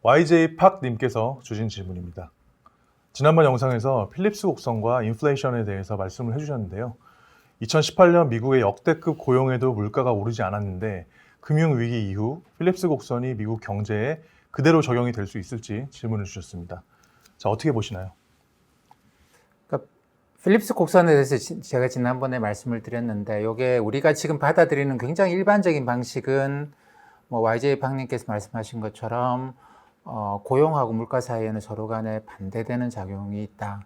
YJ팍님께서 주신 질문입니다. 지난번 영상에서 필립스 곡선과 인플레이션에 대해서 말씀을 해주셨는데요. 2018년 미국의 역대급 고용에도 물가가 오르지 않았는데 금융위기 이후 필립스 곡선이 미국 경제에 그대로 적용이 될 수 있을지 질문을 주셨습니다. 자, 어떻게 보시나요? 그러니까 필립스 곡선에 대해서 제가 지난번에 말씀을 드렸는데 이게 우리가 지금 받아들이는 굉장히 일반적인 방식은 뭐 YJ 박님께서 말씀하신 것처럼 고용하고 물가 사이에는 서로 간에 반대되는 작용이 있다.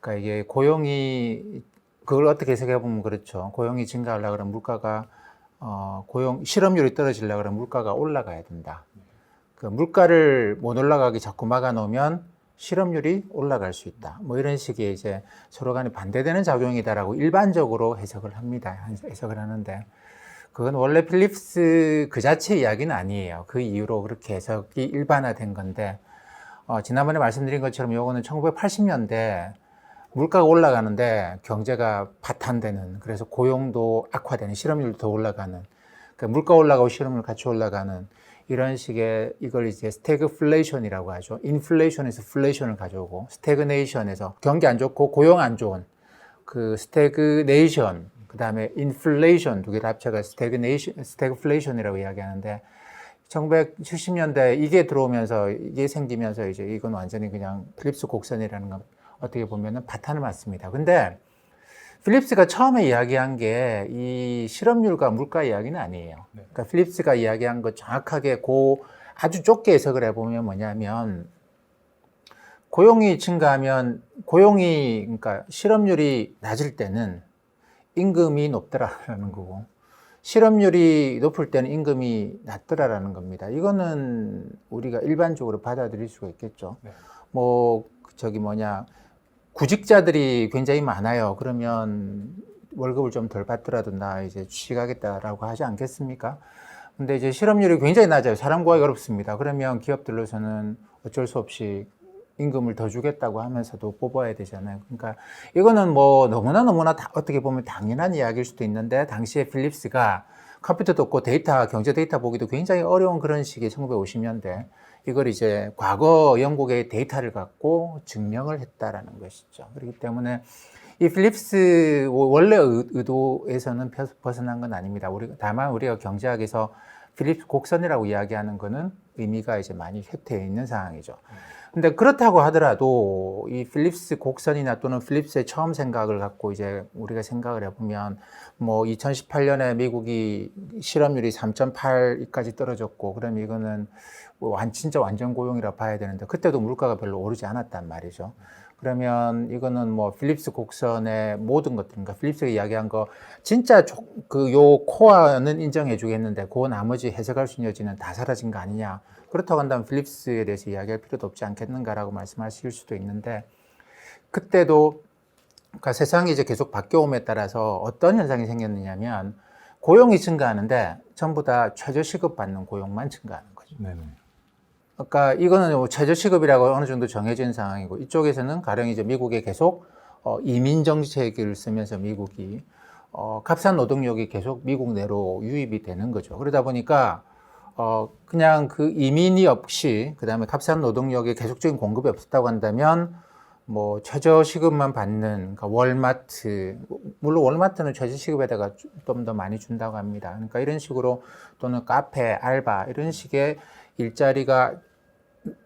그러니까 이게 고용이 그걸 어떻게 해석해 보면 그렇죠. 고용이 증가하려고 그러면 물가가 실업률이 떨어지려고 그러면 물가가 올라가야 된다. 그 물가를 못 올라가게 자꾸 막아 놓으면 실업률이 올라갈 수 있다. 뭐 이런 식의 이제 서로 간에 반대되는 작용이다라고 일반적으로 해석을 합니다. 해석을 하는데 그건 원래 필립스 그 자체 이야기는 아니에요. 그 이후로 그렇게 해석이 일반화된 건데 지난번에 말씀드린 것처럼 요거는 1980년대 물가가 올라가는데 경제가 파탄되는, 그래서 고용도 악화되는, 실업률도 더 올라가는, 그러니까 물가 올라가고 실업률 같이 올라가는 이런 식의, 이걸 이제 스태그플레이션이라고 하죠. 인플레이션에서 플레이션을 가져오고, 스태그네이션에서 경기 안 좋고 고용 안 좋은 그 스태그네이션, 그 다음에 인플레이션 두 개를 합쳐가 스태그플레이션이라고 이야기하는데 1970년대 이게 들어오면서 이게 생기면서 이제 이건 완전히 그냥 필립스 곡선이라는 건 어떻게 보면은 파탄을 맞습니다. 근데 필립스가 처음에 이야기한 게 이 실업률과 물가 이야기는 아니에요. 그러니까 필립스가 이야기한 거 정확하게 아주 좁게 해석을 해보면 뭐냐면 고용이 증가하면 그러니까 실업률이 낮을 때는 임금이 높더라라는 거고, 실업률이 높을 때는 임금이 낮더라라는 겁니다. 이거는 우리가 일반적으로 받아들일 수가 있겠죠. 구직자들이 굉장히 많아요. 그러면 월급을 좀 덜 받더라도 나 이제 취직하겠다라고 하지 않겠습니까? 근데 이제 실업률이 굉장히 낮아요. 사람 구하기 어렵습니다. 그러면 기업들로서는 어쩔 수 없이 임금을 더 주겠다고 하면서도 뽑아야 되잖아요. 그러니까 이거는 뭐 너무나 어떻게 보면 당연한 이야기일 수도 있는데, 당시에 필립스가 컴퓨터도 없고 경제 데이터 보기도 굉장히 어려운 그런 시기 1950년대 이걸 이제 과거 영국의 데이터를 갖고 증명을 했다라는 것이죠. 그렇기 때문에 이 필립스 원래 의도에서는 벗어난 건 아닙니다. 다만 우리가 경제학에서 필립스 곡선이라고 이야기하는 거는 의미가 이제 많이 쇠퇴해 있는 상황이죠. 근데 그렇다고 하더라도 이 필립스 곡선이나 또는 필립스의 처음 생각을 갖고 이제 우리가 생각을 해보면 뭐 2018년에 미국이 실업률이 3.8까지 떨어졌고, 그러면 이거는 진짜 완전 고용이라 봐야 되는데 그때도 물가가 별로 오르지 않았단 말이죠. 그러면 이거는 뭐 필립스 곡선의 모든 것들, 그러니까 필립스가 이야기한 거 진짜 요 코어는 인정해 주겠는데 그 나머지 해석할 수 있는 여지는 다 사라진 거 아니냐. 그렇다고 한다면 필립스에 대해서 이야기할 필요도 없지 않겠는가라고 말씀하실 수도 있는데, 그때도 그러니까 세상이 이제 계속 바뀌어옴에 따라서 어떤 현상이 생겼느냐면 고용이 증가하는데 전부 다 최저시급 받는 고용만 증가하는 거죠. 네네. 그러니까 이거는 최저시급이라고 어느 정도 정해진 상황이고, 이쪽에서는 가령 이제 미국에 계속 이민 정책을 쓰면서 미국이 값싼 노동력이 계속 미국 내로 유입이 되는 거죠. 그러다 보니까 그냥 그 이민이 없이, 그 다음에 값싼 노동력의 계속적인 공급이 없었다고 한다면 뭐 최저시급만 받는, 그러니까 월마트, 물론 월마트는 최저시급에다가 좀 더 많이 준다고 합니다. 그러니까 이런 식으로, 또는 카페, 알바 이런 식의 일자리가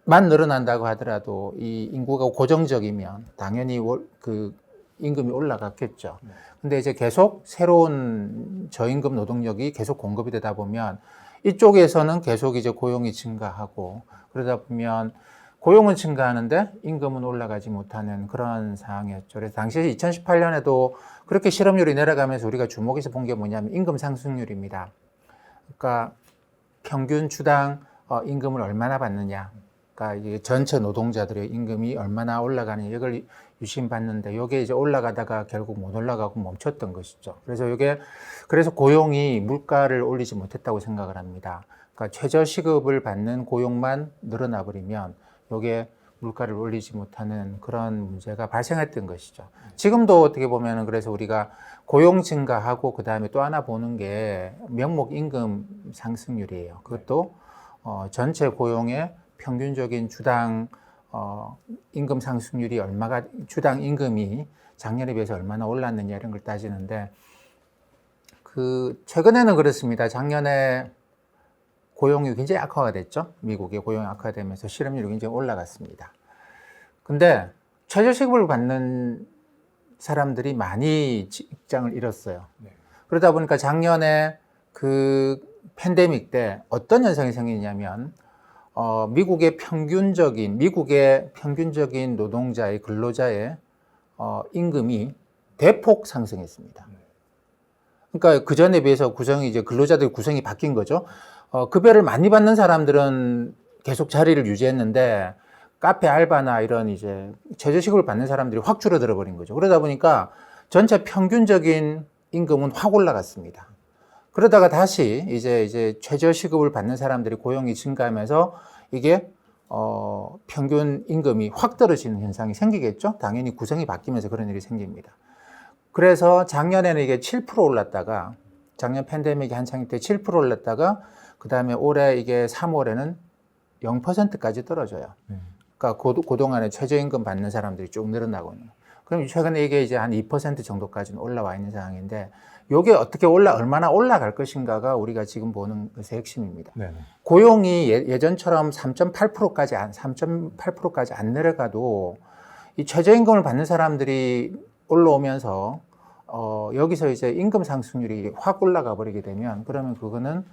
만 늘어난다고 하더라도 이 인구가 고정적이면 당연히 그 임금이 올라갔겠죠. 근데 이제 계속 새로운 저임금 노동력이 계속 공급이 되다 보면 이쪽에서는 계속 이제 고용이 증가하고, 그러다 보면 고용은 증가하는데 임금은 올라가지 못하는 그런 상황이었죠. 그래서 당시에 2018년에도 그렇게 실업률이 내려가면서 우리가 주목해서 본 게 뭐냐면 임금 상승률입니다. 그러니까 평균 주당 임금을 얼마나 받느냐. 그러니까 이게 전체 노동자들의 임금이 얼마나 올라가느냐, 이걸 유심받는데 이게 이제 올라가다가 결국 못 올라가고 멈췄던 것이죠. 그래서 고용이 물가를 올리지 못했다고 생각을 합니다. 그러니까 최저시급을 받는 고용만 늘어나 버리면 이게 물가를 올리지 못하는 그런 문제가 발생했던 것이죠. 지금도 어떻게 보면은 그래서 우리가 고용 증가하고 그 다음에 또 하나 보는 게 명목 임금 상승률이에요. 그것도 전체 고용의 평균적인 주당 임금 상승률이 얼마가 주당 임금이 작년에 비해서 얼마나 올랐느냐 이런 걸 따지는데 최근에는 그렇습니다. 작년에 고용이 굉장히 악화가 됐죠. 미국의 고용이 악화되면서 실업률이 굉장히 올라갔습니다. 근데 최저시급을 받는 사람들이 많이 직장을 잃었어요. 네. 그러다 보니까 작년에 팬데믹 때 어떤 현상이 생기냐면 미국의 평균적인 노동자의 근로자의 임금이 대폭 상승했습니다. 그러니까 그 전에 비해서 근로자들 구성이 바뀐 거죠. 급여를 많이 받는 사람들은 계속 자리를 유지했는데 카페 알바나 이런 이제 최저시급을 받는 사람들이 확 줄어들어 버린 거죠. 그러다 보니까 전체 평균적인 임금은 확 올라갔습니다. 그러다가 다시 이제 최저시급을 받는 사람들이 고용이 증가하면서 이게 평균 임금이 확 떨어지는 현상이 생기겠죠. 당연히 구성이 바뀌면서 그런 일이 생깁니다. 그래서 작년에는 이게 7% 올랐다가 작년 팬데믹이 한창일 때 7% 올랐다가 그 다음에 올해 이게 3월에는 0%까지 떨어져요. 그러니까 그동안에 최저임금 받는 사람들이 쭉 늘어나거든요. 그럼 최근에 이게 이제 한 2% 정도까지는 올라와 있는 상황인데 이게 어떻게 얼마나 올라갈 것인가가 우리가 지금 보는 것의 핵심입니다. 네네. 고용이 예전처럼 3.8%까지 안 내려가도 이 최저임금을 받는 사람들이 올라오면서 여기서 이제 임금 상승률이 확 올라가 버리게 되면 그러면 그거는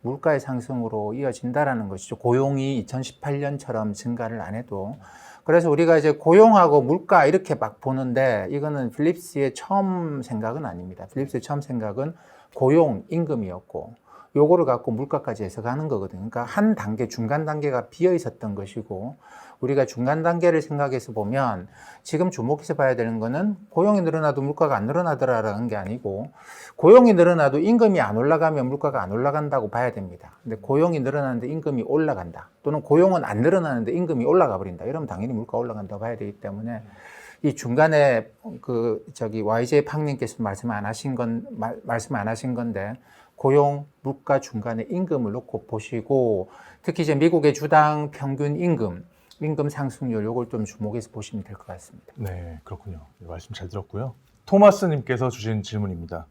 물가의 상승으로 이어진다라는 것이죠. 고용이 2018년처럼 증가를 안 해도. 그래서 우리가 이제 고용하고 물가 이렇게 막 보는데 이거는 필립스의 처음 생각은 아닙니다. 필립스의 처음 생각은 고용, 임금이었고 요거를 갖고 물가까지 해석하는 거거든요. 그러니까 한 단계, 중간 단계가 비어 있었던 것이고 우리가 중간 단계를 생각해서 보면 지금 주목해서 봐야 되는 거는 고용이 늘어나도 물가가 안 늘어나더라라는 게 아니고 고용이 늘어나도 임금이 안 올라가면 물가가 안 올라간다고 봐야 됩니다. 근데 고용이 늘어나는데 임금이 올라간다. 또는 고용은 안 늘어나는데 임금이 올라가 버린다. 이러면 당연히 물가 올라간다고 봐야 되기 때문에 이 중간에 YJ 팡님께서 말씀 안 하신 건데 고용, 물가 중간에 임금을 놓고 보시고 특히 이제 미국의 주당 평균 임금 상승률 요걸 좀 주목해서 보시면 될 것 같습니다. 네, 그렇군요. 말씀 잘 들었고요. 토마스님께서 주신 질문입니다.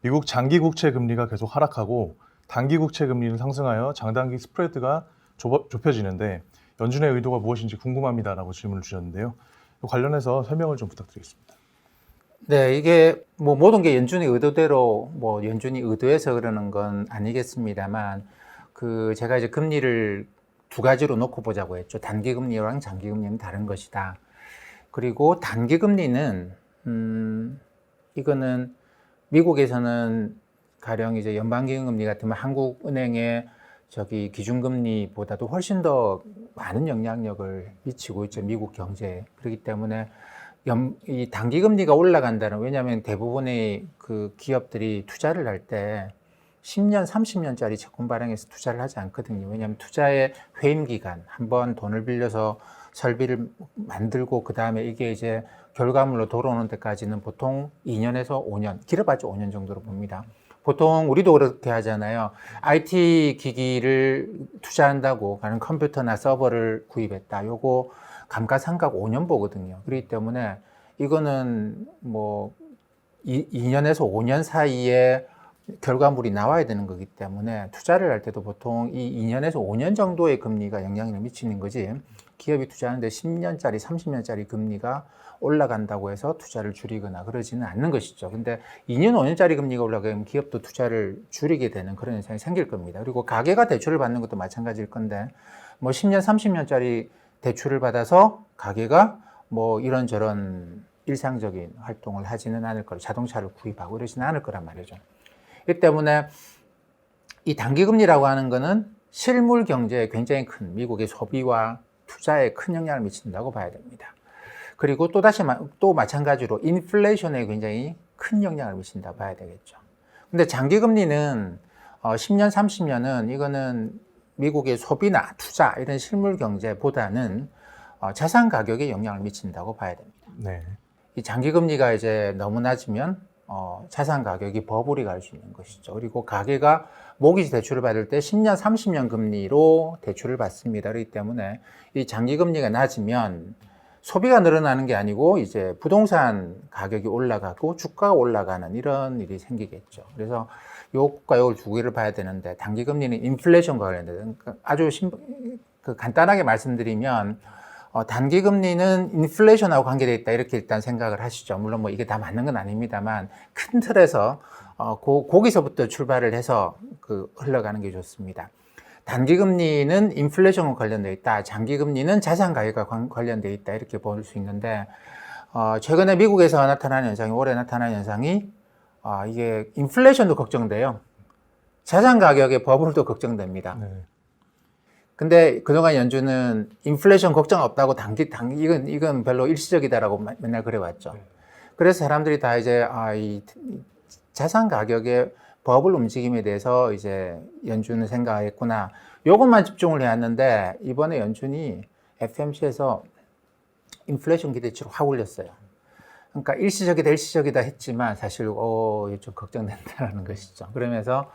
미국 장기 국채 금리가 계속 하락하고 단기 국채 금리는 상승하여 장단기 스프레드가 좁혀지는데 연준의 의도가 무엇인지 궁금합니다라고 질문을 주셨는데요. 관련해서 설명을 좀 부탁드리겠습니다. 네, 이게 뭐 모든 게 연준의 의도대로 연준이 의도해서 그러는 건 아니겠습니다만 제가 이제 금리를 두 가지로 놓고 보자고 했죠. 단기 금리랑 장기 금리는 다른 것이다. 그리고 단기 금리는 이거는 미국에서는 가령 이제 연방기금리 같으면 한국은행의 기준금리보다도 훨씬 더 많은 영향력을 미치고 있죠. 미국 경제에. 그렇기 때문에 이 단기 금리가 올라간다는, 왜냐하면 대부분의 기업들이 투자를 할 때 10년, 30년짜리 채권 발행해서 투자를 하지 않거든요. 왜냐하면 투자의 회임 기간, 한번 돈을 빌려서 설비를 만들고 그 다음에 이게 이제 결과물로 돌아오는 데까지는 보통 2년에서 5년, 길어봤자 5년 정도로 봅니다. 보통 우리도 그렇게 하잖아요. IT 기기를 투자한다고 가는 컴퓨터나 서버를 구입했다. 요거 감가상각 5년 보거든요. 그렇기 때문에 이거는 2년에서 5년 사이에 결과물이 나와야 되는 거기 때문에 투자를 할 때도 보통 이 2년에서 5년 정도의 금리가 영향을 미치는 거지, 기업이 투자하는데 10년짜리, 30년짜리 금리가 올라간다고 해서 투자를 줄이거나 그러지는 않는 것이죠. 근데 2년, 5년짜리 금리가 올라가면 기업도 투자를 줄이게 되는 그런 현상이 생길 겁니다. 그리고 가계가 대출을 받는 것도 마찬가지일 건데 10년, 30년짜리 대출을 받아서 가계가 이런저런 일상적인 활동을 하지는 않을 거라, 자동차를 구입하고 이러지는 않을 거란 말이죠. 이 때문에 이 단기금리라고 하는 거는 실물 경제에 굉장히 큰, 미국의 소비와 투자에 큰 영향을 미친다고 봐야 됩니다. 그리고 또 마찬가지로 인플레이션에 굉장히 큰 영향을 미친다고 봐야 되겠죠. 근데 장기금리는 10년, 30년은 이거는 미국의 소비나 투자 이런 실물 경제보다는 자산 가격에 영향을 미친다고 봐야 됩니다. 네. 이 장기금리가 이제 너무 낮으면 자산 가격이 버블이 갈 수 있는 것이죠. 그리고 가계가 모기지 대출을 받을 때 10년, 30년 금리로 대출을 받습니다. 그렇기 때문에 이 장기 금리가 낮으면 소비가 늘어나는 게 아니고 이제 부동산 가격이 올라가고 주가가 올라가는 이런 일이 생기겠죠. 그래서 요것과 요걸 두 개를 봐야 되는데 단기 금리는 인플레이션과 관련된 아주 간단하게 말씀드리면 단기 금리는 인플레이션하고 관계되어 있다 이렇게 일단 생각을 하시죠. 물론 뭐 이게 다 맞는 건 아닙니다만 큰 틀에서 거기서부터 출발을 해서 흘러가는 게 좋습니다. 단기 금리는 인플레이션과 관련되어 있다. 장기 금리는 자산 가격과 관련되어 있다. 이렇게 볼 수 있는데 최근에 미국에서 나타나는 현상이 올해 나타나는 현상이 이게 인플레이션도 걱정돼요. 자산 가격의 버블도 걱정됩니다. 네. 근데 그동안 연준은 인플레이션 걱정 없다고 이건 별로 일시적이다라고 맨날 그래왔죠. 그래서 사람들이 다 이제 이 자산 가격의 버블 움직임에 대해서 이제 연준은 생각했구나. 요것만 집중을 해왔는데 이번에 연준이 FOMC에서 인플레이션 기대치를 확 올렸어요. 그러니까 일시적이다 했지만 사실 좀 걱정된다는 것이죠. 그러면서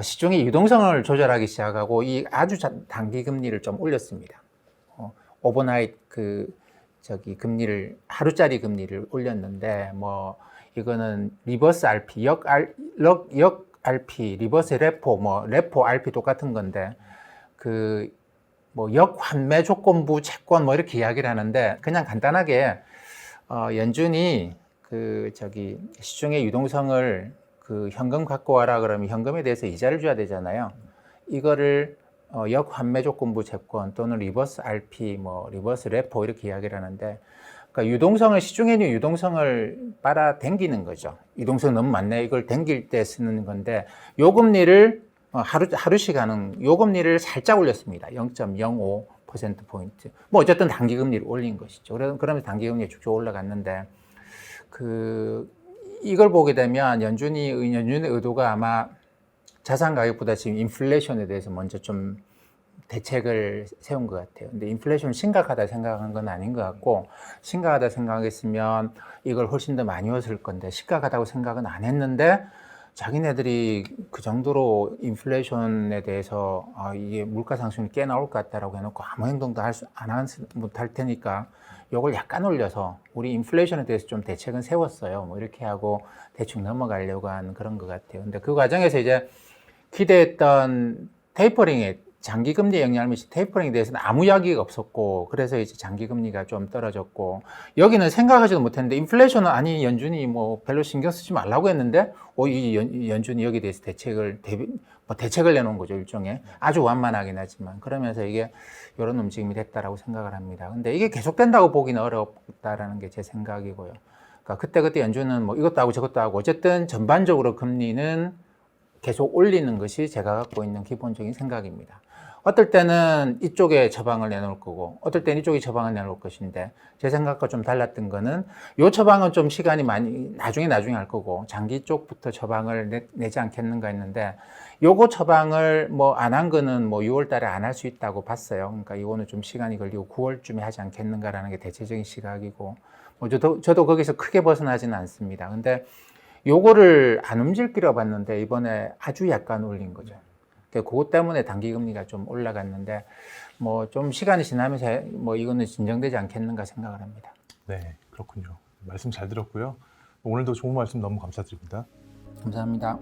시중의 유동성을 조절하기 시작하고 이 아주 단기 금리를 좀 올렸습니다. 오버나잇 금리를 하루짜리 금리를 올렸는데 뭐 이거는 리버스 RP, 역 RP, 리버스 레포, 뭐 레포 RP 똑같은 건데 뭐 역 환매 조건부 채권 뭐 이렇게 이야기를 하는데 그냥 간단하게 연준이 시중의 유동성을 현금 갖고 와라 그러면 현금에 대해서 이자를 줘야 되잖아요. 이거를 역 환매 조건부 채권 또는 리버스 RP, 뭐 리버스 레포 이렇게 이야기를 하는데 그러니까 시중에 있는 유동성을 빨아당기는 거죠. 유동성 너무 많네. 이걸 당길 때 쓰는 건데 요 금리를 하루씩 하는 요 금리를 살짝 올렸습니다. 0.05%포인트. 뭐 어쨌든 단기 금리를 올린 것이죠. 그러면서 단기 금리가 쭉쭉 올라갔는데 이걸 보게 되면 연준의 의도가 아마 자산 가격보다 지금 인플레이션에 대해서 먼저 좀 대책을 세운 것 같아요. 근데 인플레이션 심각하다 생각한 건 아닌 것 같고 심각하다 생각했으면 이걸 훨씬 더 많이 왔을 건데 심각하다고 생각은 안 했는데 자기네들이 그 정도로 인플레이션에 대해서 이게 물가 상승이 꽤 나올 것 같다라고 해놓고 아무 행동도 못할 테니까 요걸 약간 올려서 우리 인플레이션에 대해서 좀 대책은 세웠어요. 뭐 이렇게 하고 대충 넘어가려고 한 그런 것 같아요. 근데 그 과정에서 이제 기대했던 테이퍼링에 장기 금리 영향을 미친 테이퍼링에 대해서는 아무 이야기가 없었고 그래서 이제 장기 금리가 좀 떨어졌고 여기는 생각하지도 못했는데 인플레이션은 연준이 뭐 별로 신경 쓰지 말라고 했는데 연준이 여기에 대해서 대책을 내놓은 거죠. 일종의 아주 완만하긴 하지만 그러면서 이게 이런 움직임이 됐다라고 생각을 합니다. 근데 이게 계속된다고 보기는 어렵다라는 게 제 생각이고요. 그러니까 그때 연준은 뭐 이것도 하고 저것도 하고 어쨌든 전반적으로 금리는 계속 올리는 것이 제가 갖고 있는 기본적인 생각입니다. 어떨 때는 이쪽에 처방을 내놓을 거고 어떨 때는 이쪽에 처방을 내놓을 것인데 제 생각과 좀 달랐던 거는 이 처방은 좀 시간이 많이 나중에 할 거고 장기 쪽부터 처방을 내지 않겠는가 했는데 요거 처방을 뭐 안 한 거는 뭐 6월 달에 안 할 수 있다고 봤어요. 그러니까 이거는 좀 시간이 걸리고 9월쯤에 하지 않겠는가라는 게 대체적인 시각이고 뭐 저도 거기서 크게 벗어나지는 않습니다. 근데 요거를 안 움직이려 봤는데 이번에 아주 약간 올린 거죠. 그것 때문에 단기 금리가 좀 올라갔는데 뭐 좀 시간이 지나면서 뭐 이거는 진정되지 않겠는가 생각을 합니다. 네, 그렇군요. 말씀 잘 들었고요. 오늘도 좋은 말씀 너무 감사드립니다. 감사합니다.